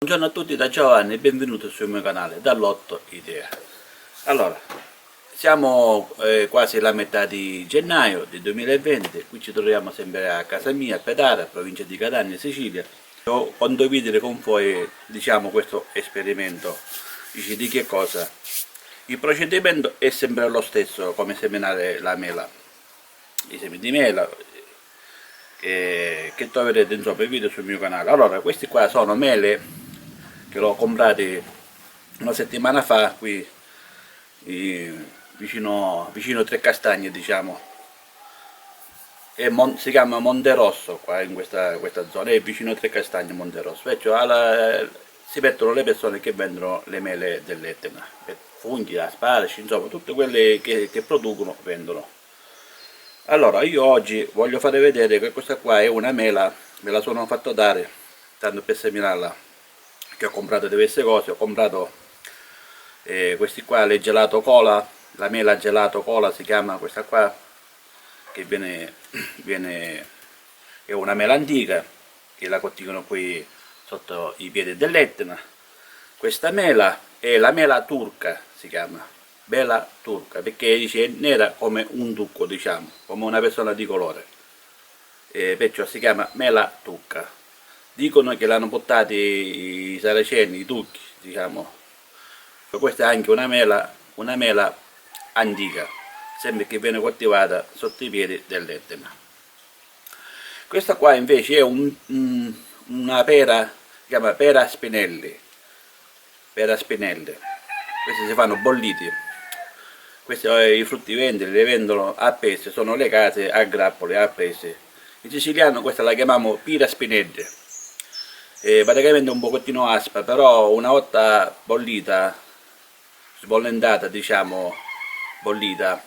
Buongiorno a tutti da Giovanni e benvenuti sul mio canale Dall'Otto Idea. Allora, siamo quasi alla metà di gennaio del 2020, qui ci troviamo sempre a casa mia, a Petara, provincia di Catania, Sicilia. Io condividere con voi, diciamo, questo esperimento. Dici di che cosa? Il procedimento è sempre lo stesso come seminare la mela, i semi di mela, che troverete insomma i video sul mio canale. Allora, questi qua sono mele che l'ho comprati una settimana fa qui vicino Tre Castagne, diciamo, si chiama Monterosso qua in questa zona, è vicino Tre Castagne, Monterosso. Perciò si mettono le persone che vendono le mele dell'Etna, funghi, asparagi, insomma tutte quelle che producono vendono. Allora io oggi voglio fare vedere che questa qua è una mela, me la sono fatto dare tanto per seminarla, che ho comprato diverse cose. Ho comprato questi qua, le gelato cola, la mela gelato cola si chiama questa qua, che è una mela antica che la coltivano qui sotto i piedi dell'Etna. Questa mela è la mela turca, si chiama mela turca, perché dice è nera come un tucco, diciamo, come una persona di colore, perciò si chiama mela turca. Dicono che l'hanno portati i saraceni, i turchi, diciamo. Questa è anche una mela antica, sempre che viene coltivata sotto i piedi dell'Etna. Questa qua invece è una pera, si chiama pera spinelli. Pera spinelli. Questi si fanno bolliti. Questi i fruttivendoli le vendono appese, sono legate a grappole appese. In siciliano questa la chiamiamo pira spinelli. Praticamente un pochettino aspra, però una volta bollita, sbollentata, diciamo, bollita,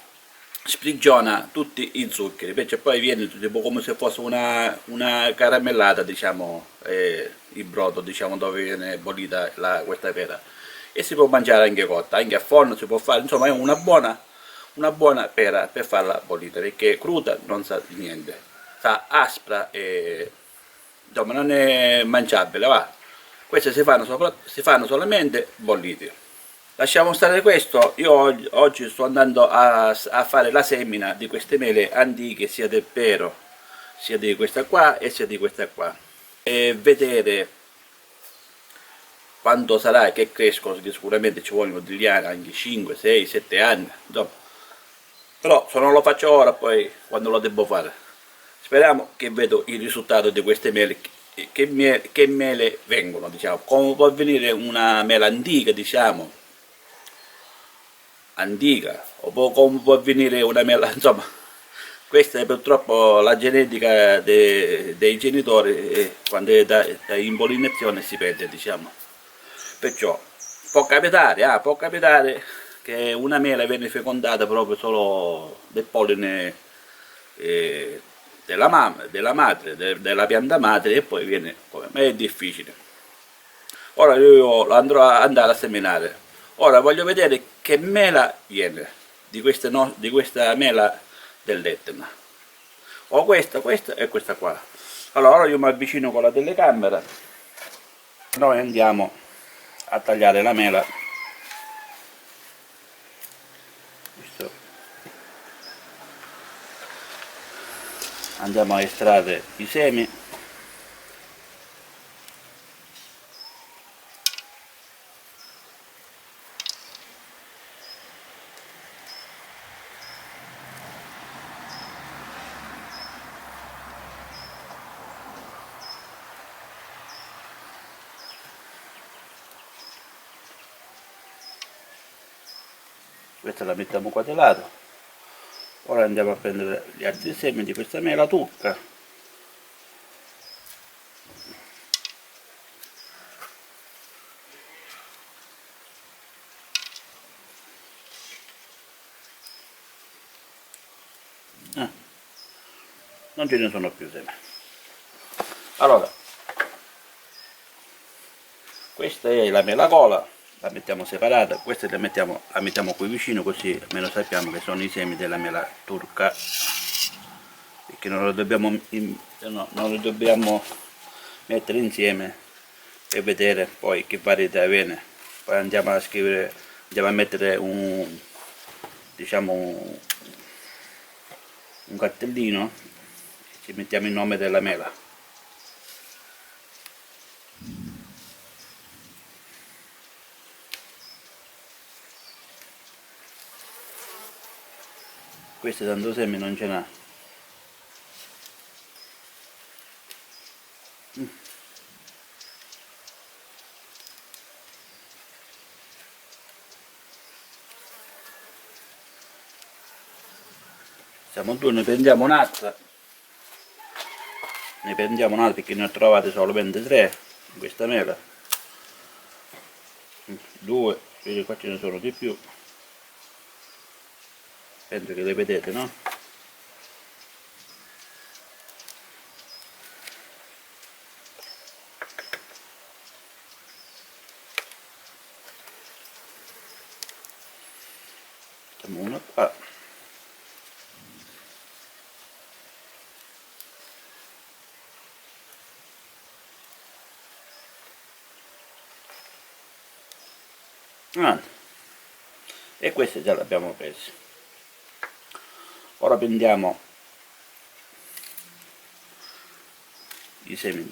sprigiona tutti i zuccheri, perché poi viene tipo come se fosse una caramellata, diciamo, il brodo, diciamo, dove viene bollita questa pera, e si può mangiare anche cotta, anche a forno si può fare, insomma è una buona pera per farla bollita, perché cruda non sa di niente, sa aspra e insomma non è mangiabile, va. Queste si fanno solamente bolliti. Lasciamo stare questo. Io oggi sto andando a fare la semina di queste mele antiche, sia del pero, sia di questa qua e sia di questa qua, e vedere quanto sarà che crescono, che sicuramente ci vogliono degli anni, anche 5, 6, 7 anni, insomma. Però se non lo faccio ora, poi quando lo devo fare. Speriamo che vedo il risultato di queste mele, che mele vengono, diciamo, come può venire una mela antica, diciamo, o come può venire una mela, insomma, questa è purtroppo la genetica dei genitori, e quando è da impollinazione si perde, diciamo. Perciò può capitare che una mela viene fecondata proprio solo del polline della madre, della pianta madre, e poi viene come, ma è difficile. Ora io andrò a andare a seminare. Ora voglio vedere che mela viene di questa mela dell'Etna. Ho questa e questa qua. Allora ora io mi avvicino con la telecamera, noi andiamo a tagliare la mela. Andiamo a estrarre i semi. Questa la mettiamo qua di lato. Ora andiamo a prendere gli altri semi di questa mela turca. Non ce ne sono più semi. Allora, questa è la mela cola, la mettiamo separata, questa la mettiamo qui vicino, così almeno sappiamo che sono i semi della mela turca, perché non lo dobbiamo mettere insieme e vedere poi che varietà viene. Poi andiamo a scrivere, andiamo a mettere un, diciamo un cartellino, ci mettiamo il nome della mela. Questi tanto semi non ce n'ha. Siamo due, ne prendiamo un'altra. Ne prendiamo un'altra perché ne ho trovate solamente 3 in questa mela. 2, vedi qua ce ne sono di più. Penso che le vedete, no? Facciamo una qua. E queste già le abbiamo prese. Ora prendiamo i semi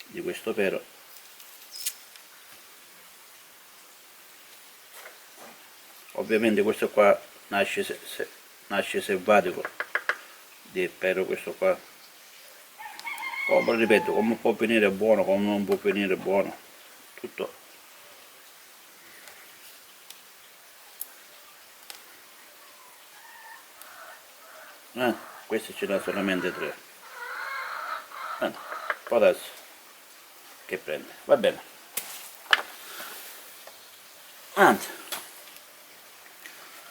di questo pero. Ovviamente questo qua nasce selvatico di pero, questo qua. Come ripeto, come può venire buono, come non può venire buono, tutto. Questi ce ne sono solamente 3. Poi adesso che prende, va bene. Anzi,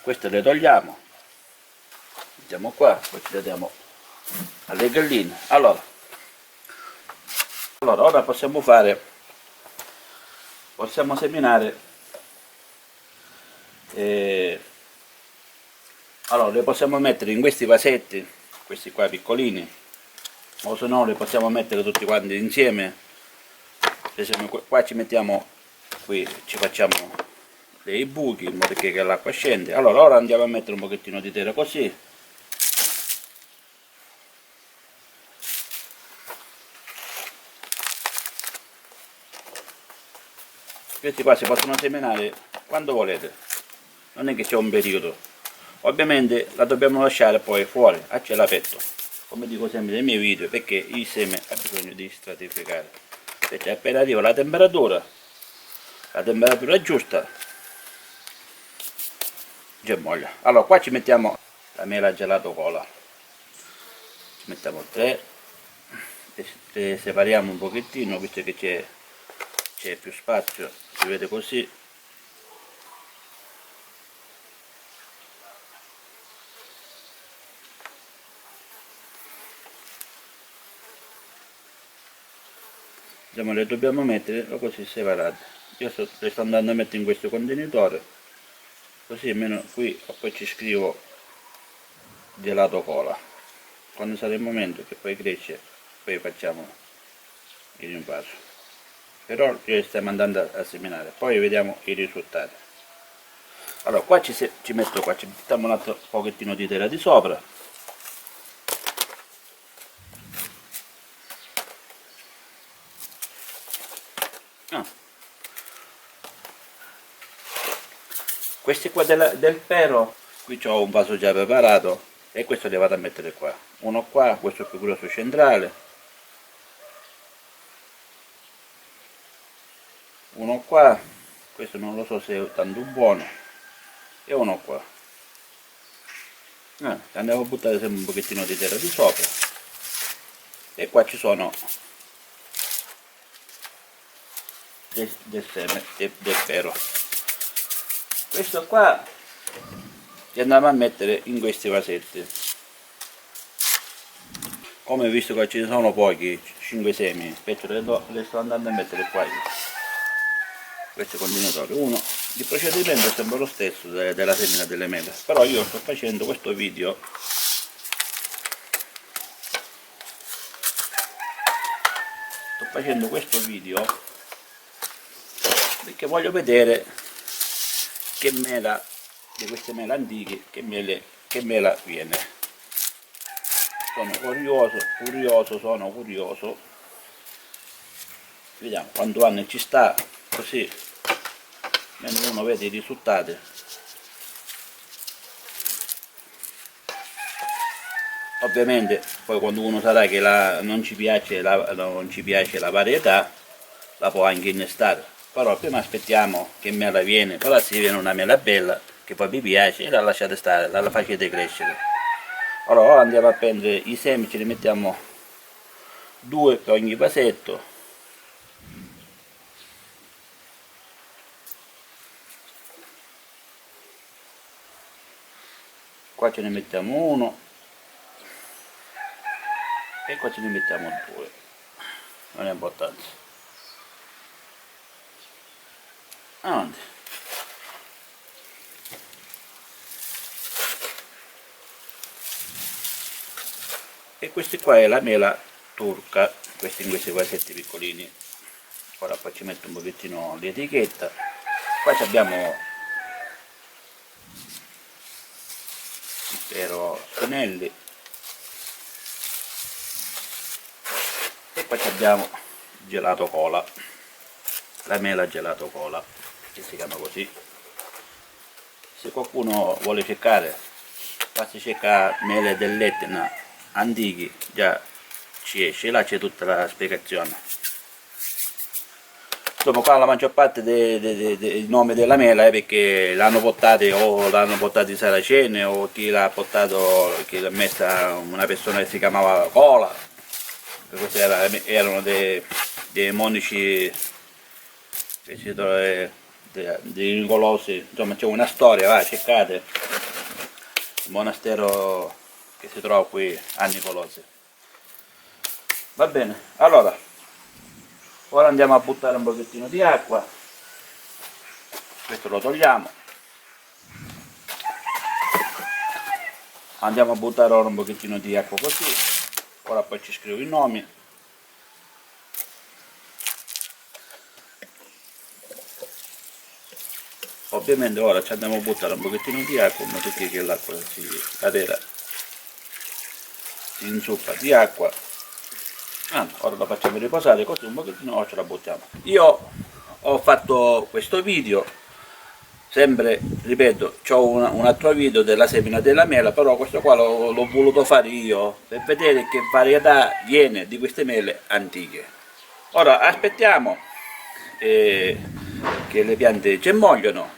queste le togliamo, mettiamo qua, poi ci le diamo alle galline. Allora ora possiamo seminare, allora le possiamo mettere in questi vasetti, questi qua piccolini, o se no le possiamo mettere tutti quanti insieme. Per esempio qua ci mettiamo, qui ci facciamo dei buchi in modo che l'acqua scende. Allora ora andiamo a mettere un pochettino di terra così. Questi qua si possono seminare quando volete, non è che c'è un periodo. Ovviamente la dobbiamo lasciare poi fuori a cielo aperto, come dico sempre nei miei video, perché il seme ha bisogno di stratificare. Perché appena arriva la temperatura giusta, germoglia. Allora qua ci mettiamo la mela gelato cola, ci mettiamo 3, le separiamo un pochettino visto che c'è più spazio, si vede così. Diciamo, le dobbiamo mettere così separate. Io le sto andando a mettere in questo contenitore, così almeno qui poi ci scrivo gelato cola. Quando sarà il momento che poi cresce, poi facciamo il rinvaso. Però le stiamo andando a seminare, poi vediamo i risultati. Allora qua ci metto qua, ci mettiamo un altro pochettino di terra di sopra. Questi qua del pero, qui ho un vaso già preparato e questo li vado a mettere qua. Uno qua, questo più grosso centrale, uno qua, questo non lo so se è tanto buono, e uno qua. Andiamo a buttare sempre un pochettino di terra di sopra, e qua ci sono del seme del pero. Questo qua li andiamo a mettere in questi vasetti. Come visto che ci sono pochi, 5 semi, perciò le sto andando a mettere qua io. Questo contenitore. Il procedimento è sempre lo stesso della semina delle mele, però io sto facendo questo video sto facendo questo video perché voglio vedere che mela di queste mele antiche, che mela viene. Sono curioso. Vediamo quanto anno ci sta, così almeno uno vede i risultati. Ovviamente poi quando uno sarà che non ci piace la varietà, la può anche innestare, però prima aspettiamo che mela viene, però se viene una mela bella che poi vi piace e la lasciate stare, la facete crescere. Allora ora andiamo a prendere i semi, ce li mettiamo 2 per ogni vasetto. Qua ce ne mettiamo 1 e qua ce ne mettiamo 2, non è importante. Avanti. E questi qua è la mela turca, questi in questi vasetti piccolini. Ora poi ci metto un pochettino l'etichetta. Qua abbiamo intero spinelli e poi abbiamo gelato cola, la mela gelato cola, che si chiama così. Se qualcuno vuole cercare, basta cercare mele dell'Etna antichi, già ci esce, là c'è tutta la spiegazione. Insomma, qua la maggior parte dei nomi della mela è perché l'hanno portati o l'hanno portati i saraceni o chi l'ha portato, chi l'ha messa una persona che si chiamava Cola. Questi erano dei monaci dei Nicolosi, insomma c'è una storia, va, cercate il monastero che si trova qui a Nicolosi. Va bene, allora ora andiamo a buttare un pochettino di acqua, questo lo togliamo, andiamo a buttare ora un pochettino di acqua così, ora poi ci scrivo i nomi. Ovviamente ora ci andiamo a buttare un pochettino di acqua in modo che l'acqua la vera si inzuppa di acqua. Ora la facciamo riposare così un pochettino, ora ce la buttiamo. Io ho fatto questo video, sempre ripeto, ho un altro video della semina della mela, però questo qua l'ho voluto fare io per vedere che varietà viene di queste mele antiche. Ora aspettiamo che le piante germogliano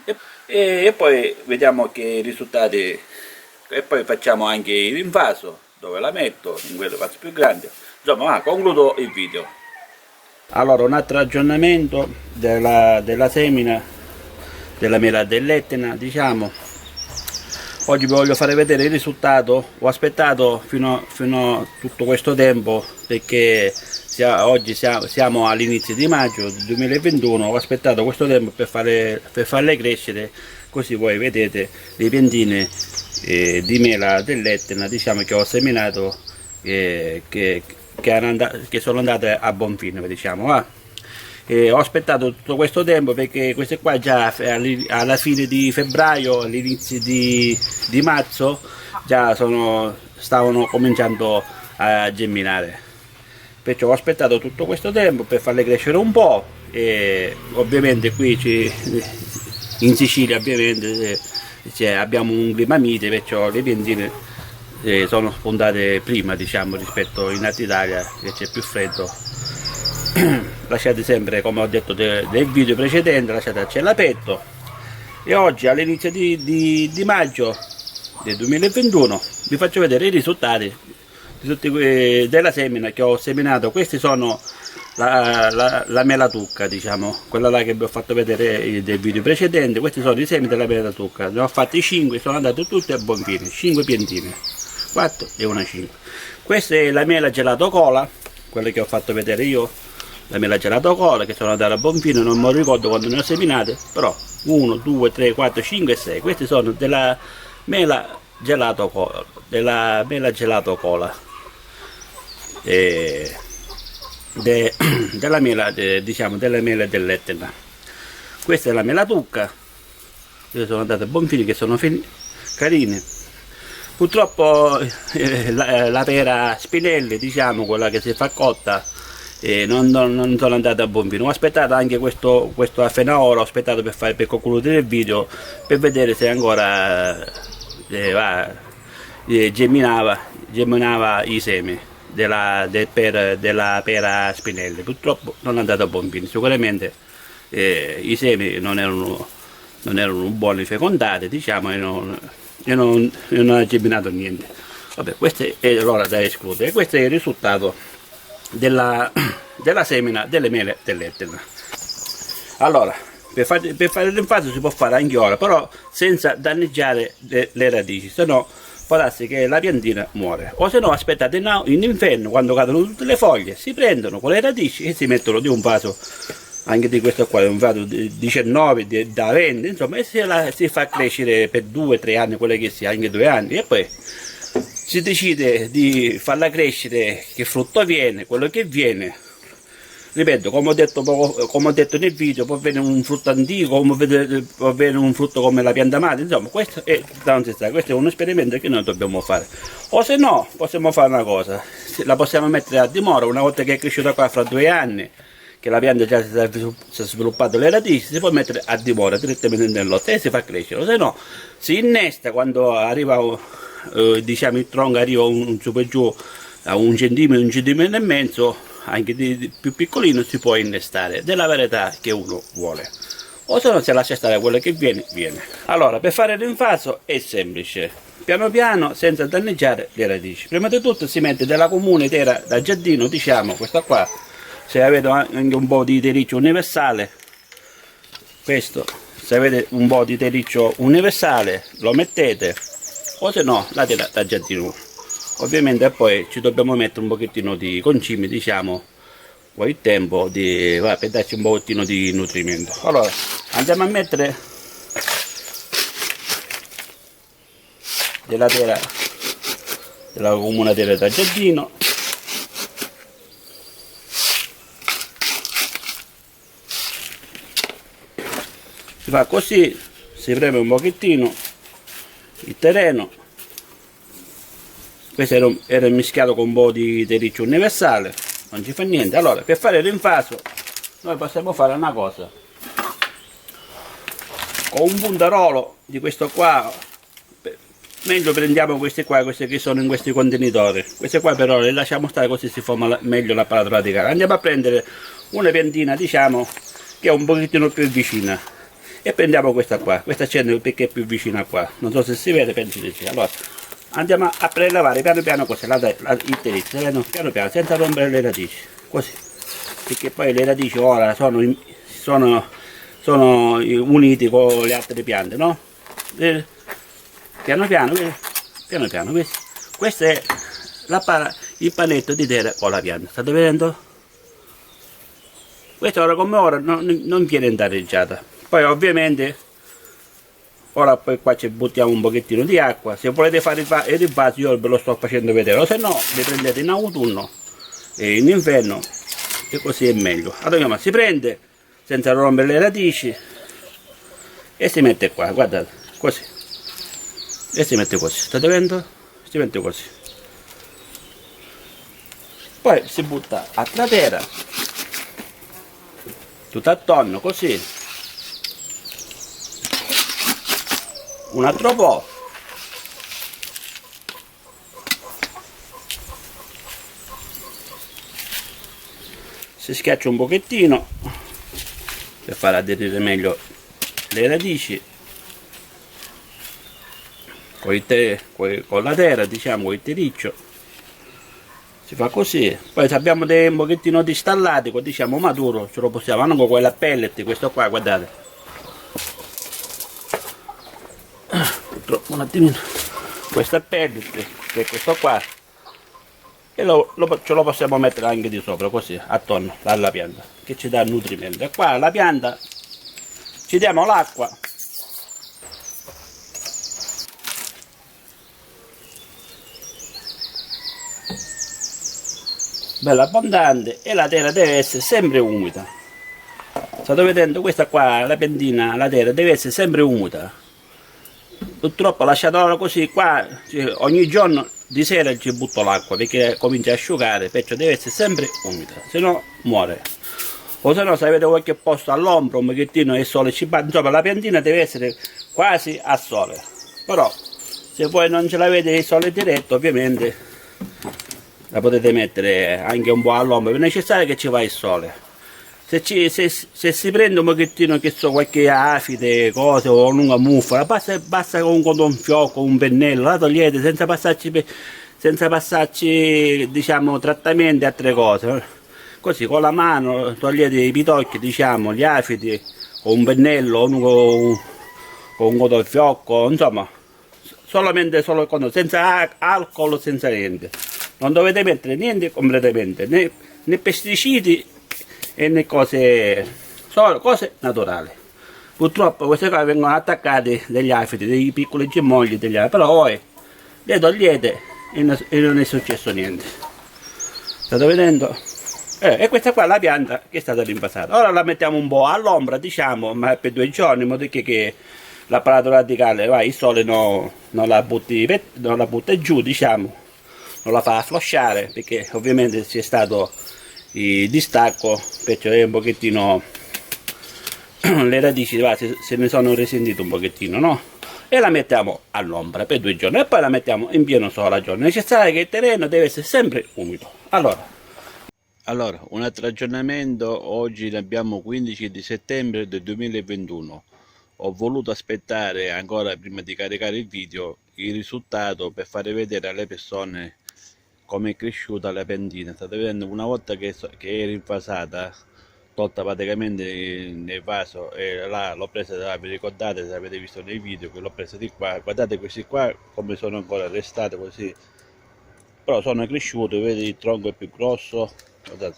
e poi vediamo che risultati, e poi facciamo anche l'invaso dove la metto in quello vaso più grande. Insomma, concludo il video. Allora, un altro aggiornamento della semina della mela dell'Etna, diciamo. Oggi vi voglio fare vedere il risultato. Ho aspettato fino a tutto questo tempo perché oggi siamo all'inizio di maggio 2021. Ho aspettato questo tempo per farle crescere, così voi vedete le piantine di mela dell'Etna, diciamo, che ho seminato, che sono andate a buon fine, diciamo. Ho aspettato tutto questo tempo perché queste qua già alla fine di febbraio, all'inizio di marzo già stavano cominciando a germinare, perciò ho aspettato tutto questo tempo per farle crescere un po'. E ovviamente qui in Sicilia ovviamente abbiamo un clima mite, perciò le piantine sono spuntate prima, diciamo, rispetto in Alta Italia che c'è più freddo. Lasciate sempre, come ho detto del video precedente, lasciate al cielo aperto. E oggi all'inizio di maggio del 2021 vi faccio vedere i risultati della semina che ho seminato. Questi sono la mela turca, diciamo, quella là che vi ho fatto vedere del video precedente. Questi sono i semi della mela turca, ne ho fatti 5, sono andati tutti a buon fine, 5 piantine, 4 e una 5. Questa è la mela gelato cola, quella che ho fatto vedere io, la mela gelato cola, che sono andate a buon fine, non mi ricordo quando ne ho seminate, però 1, 2, 3, 4, 5 e 6. Questi sono della mela gelato cola, della mela, diciamo delle mele dell'Etna. Questa è la mela turca, io sono andate a Bonfini che sono carine. Purtroppo la pera Spinelli, diciamo quella che si fa cotta, non sono andato a Bonfini. Ho aspettato anche questo appena ora, ho aspettato per concludere il video, per vedere se ancora geminava i semi della pera Spinelli. Purtroppo non è andato a Bonfini, sicuramente i semi non erano buoni fecondati, diciamo, e non ha geminato niente. Vabbè, questo è l'ora da escludere. Questo è il risultato della semina delle mele dell'Etna. Allora, per fare l'invaso si può fare anche ora, però senza danneggiare le radici, se no può darsi che la piantina muore. O se no aspettate in inverno, quando cadono tutte le foglie, si prendono con le radici e si mettono di un vaso, anche di questo qua è un vaso di 19 da 20, insomma, e si fa crescere per 2-3 anni, quelle che sia, anche 2 anni, e poi si decide di farla crescere, che frutto viene, quello che viene. Ripeto, come ho detto nel video, può venire un frutto antico, può venire un frutto come la pianta madre, insomma, questo è uno esperimento che noi dobbiamo fare. O se no, possiamo fare una cosa, la possiamo mettere a dimora, una volta che è cresciuta qua fra 2 anni, che la pianta già si è sviluppata le radici, si può mettere a dimora direttamente nell'orto e si fa crescere. O se no, si innesta quando arriva, diciamo, il tronco arriva un su per giù a 1 centimetro, 1 centimetro e mezzo, anche di più piccolino, si può innestare della varietà che uno vuole. O se no, se lascia stare quello che viene, viene. Allora, per fare l'invaso è semplice, piano piano, senza danneggiare le radici. Prima di tutto si mette della comune terra da giardino, diciamo, questa qua, se avete anche un po' di terriccio universale, questo, se avete un po' di terriccio universale lo mettete, o se no la terra da giardino. Ovviamente poi ci dobbiamo mettere un pochettino di concime, diciamo, poi il tempo per darci un pochettino di nutrimento. Allora andiamo a mettere della comune terra da giardino. Si fa così, si preme un pochettino il terreno. Questo era mischiato con un po' di terriccio universale, non ci fa niente. Allora, per fare l'invaso noi possiamo fare una cosa: con un puntarolo di questo qua, meglio prendiamo questi qua, questi che sono in questi contenitori. Queste qua però le lasciamo stare, così si forma meglio l'apparato radicale. Andiamo a prendere una piantina, diciamo, che è un pochettino più vicina, e prendiamo questa qua, questa accende perché è più vicina qua, non so se si vede, penso di sì. Allora andiamo a prelevare piano piano così il terriccio, piano piano, senza rompere le radici, così, perché poi le radici ora sono unite con le altre piante, no? Piano piano, piano piano, questo è il panetto di terra con la pianta, state vedendo? Questa ora come ora non viene intareggiata. Poi ovviamente ora poi qua ci buttiamo un pochettino di acqua. Se volete fare il vaso io ve lo sto facendo vedere, o se no li prendete in autunno e in inverno, e così è meglio. Allora si prende senza rompere le radici e si mette qua, guardate, così, e si mette così, state vedendo? Si mette così, poi si butta a terra tutto attorno, così un altro po', si schiaccia un pochettino per far aderire meglio le radici con la terra, diciamo, con il terriccio. Si fa così. Poi se abbiamo un pochettino di stallatico, diciamo maturo, ce lo possiamo anche con quella pellet, questo qua, guardate, un attimino, questa pellet, che è questo qua, e ce lo possiamo mettere anche di sopra, così, attorno alla pianta, che ci dà nutrimento. E qua alla pianta ci diamo l'acqua, bella abbondante, e la terra deve essere sempre umida. State vedendo, questa qua, la piantina, la terra deve essere sempre umida. Purtroppo lasciatela così qua, cioè, ogni giorno di sera ci butto l'acqua perché comincia a asciugare, perciò deve essere sempre umida, se no muore. O se no, se avete qualche posto all'ombra, un pochettino e il sole ci batte, insomma la piantina deve essere quasi a sole. Però se voi non ce l'avete il sole diretto, ovviamente la potete mettere anche un po' all'ombra, è necessario che ci va il sole. Se si prende un pochettino, che so, qualche afide, cose, o una muffa, basta con un fiocco, un pennello, la togliete senza passarci diciamo, trattamenti e altre cose. Così con la mano togliete i pitocchi, diciamo, gli afidi, con un pennello, con un cotofiocco, insomma, solo senza alcol, senza niente. Non dovete mettere niente completamente, né pesticidi né cose, solo cose naturali. Purtroppo queste cose vengono attaccate dagli afidi, dei piccoli germogli, però voi le togliete e non è successo niente. State vedendo? E questa qua è la pianta che è stata rinvasata. Ora la mettiamo un po' all'ombra, diciamo, ma per 2 giorni, in modo che l'apparato radicale, il sole non la butta giù, diciamo, non la fa flosciare, perché ovviamente c'è stato il distacco, perciò è un pochettino, le radici se ne sono risentite un pochettino, no? E la mettiamo all'ombra per 2 giorni e poi la mettiamo in pieno sole a giorno. È necessario che il terreno deve essere sempre umido. Allora, un altro aggiornamento, oggi abbiamo 15 di settembre del 2021. Ho voluto aspettare ancora prima di caricare il video il risultato per fare vedere alle persone come è cresciuta la piantina. State vedendo, una volta che è rinvasata, tolta praticamente nel vaso, e là l'ho presa da là, vi ricordate se avete visto nei video che l'ho presa di qua, guardate questi qua come sono ancora restate così, però sono cresciute, vedete il tronco è più grosso, guardate,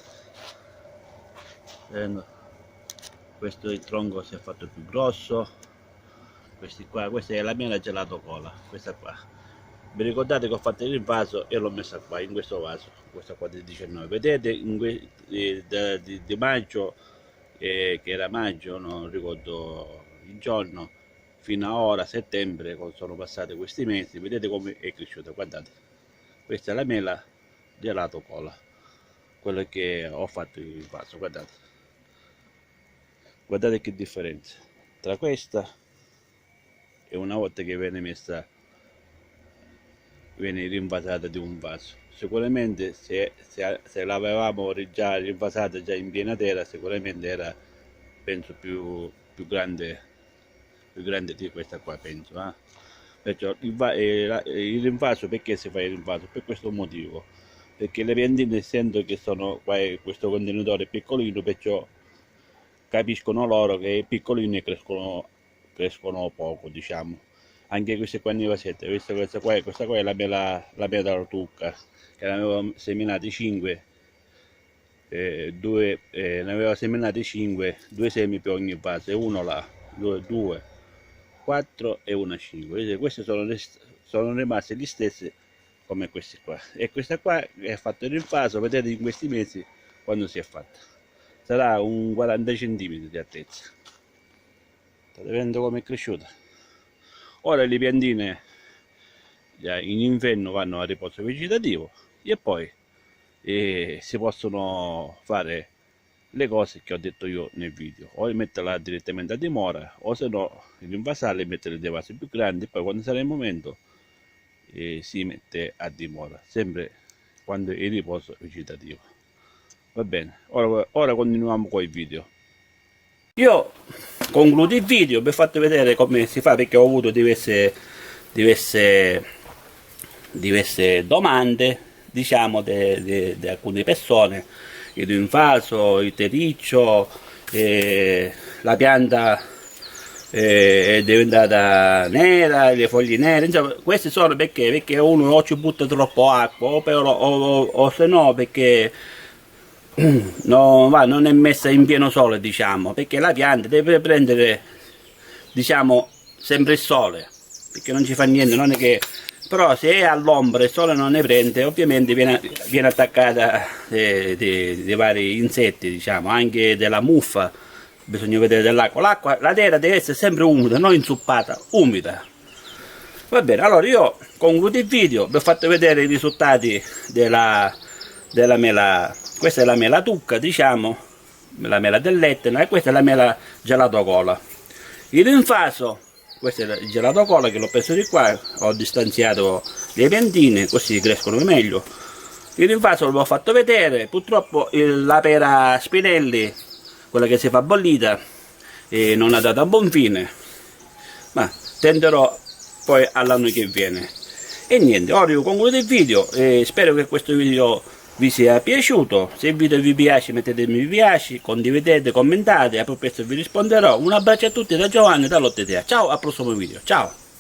questo il tronco si è fatto più grosso, questi qua, questa è la mela gelato cola, questa qua. Vi ricordate che ho fatto il vaso e l'ho messa qua, in questo vaso, questa qua del 19. Vedete, di maggio, che era maggio, non ricordo il giorno, fino a ora, settembre, sono passati questi mesi, vedete come è cresciuta, guardate. Questa è la mela gelato cola, quello che ho fatto il vaso, guardate. Guardate che differenza tra questa e una volta che viene rinvasata di un vaso. Sicuramente se l'avevamo già rinvasata già in piena terra, sicuramente era, penso, più grande di questa qua, penso. Perciò il rinvaso, perché si fa il rinvaso? Per questo motivo, perché le piantine, essendo che sono qua, questo contenitore piccolino, perciò capiscono loro che piccoline crescono poco, diciamo. Anche queste qua nei vasetti, questa qua è la mela della tucca, che ne avevo seminati 5, ne avevo seminati 5, 2 semi per ogni vaso, e uno là, 2, 4 e 1 a 5. Queste sono rimaste gli stessi come questi qua, e questa qua è fatto il rinvaso, vedete in questi mesi quando si è fatta, sarà un 40 cm di altezza. State vedendo come è cresciuta. Ora le piantine in inverno vanno a riposo vegetativo e poi si possono fare le cose che ho detto io nel video, o metterla direttamente a dimora, o se no rinvasarle e mettere dei vasi più grandi, e poi quando sarà il momento si mette a dimora, sempre quando è in riposo vegetativo. Va bene, ora continuiamo con il video. Io concludo il video per farvi vedere come si fa, perché ho avuto diverse domande, diciamo, di alcune persone. Il rinvaso, il terriccio, la pianta è diventata nera, le foglie nere, insomma, questi sono perché uno o ci butta troppo acqua, o se no perché non è messa in pieno sole, diciamo, perché la pianta deve prendere, diciamo, sempre il sole, perché non ci fa niente, non è che però se è all'ombra e il sole non ne prende, ovviamente viene attaccata dei vari insetti, diciamo, anche della muffa. Bisogna vedere dell'acqua, la terra deve essere sempre umida, non inzuppata, umida. Va bene, allora io concludo il video, vi ho fatto vedere i risultati della mela. Questa è la mela tucca, diciamo, la mela dell'Etna, e questa è la mela gelato cola. Il rinfaso, questo è il gelato cola che l'ho preso di qua, ho distanziato le piantine così crescono meglio. Il rinfaso l'ho fatto vedere, purtroppo la pera Spinelli, quella che si fa bollita, non ha dato a buon fine, ma tenderò poi all'anno che viene. E niente, ora io concludo il video e spero che questo video vi sia piaciuto. Se il video vi piace mettete mi piace, condividete, commentate, a più presto vi risponderò. Un abbraccio a tutti da Giovanni da Lottetea. Ciao, al prossimo video, ciao!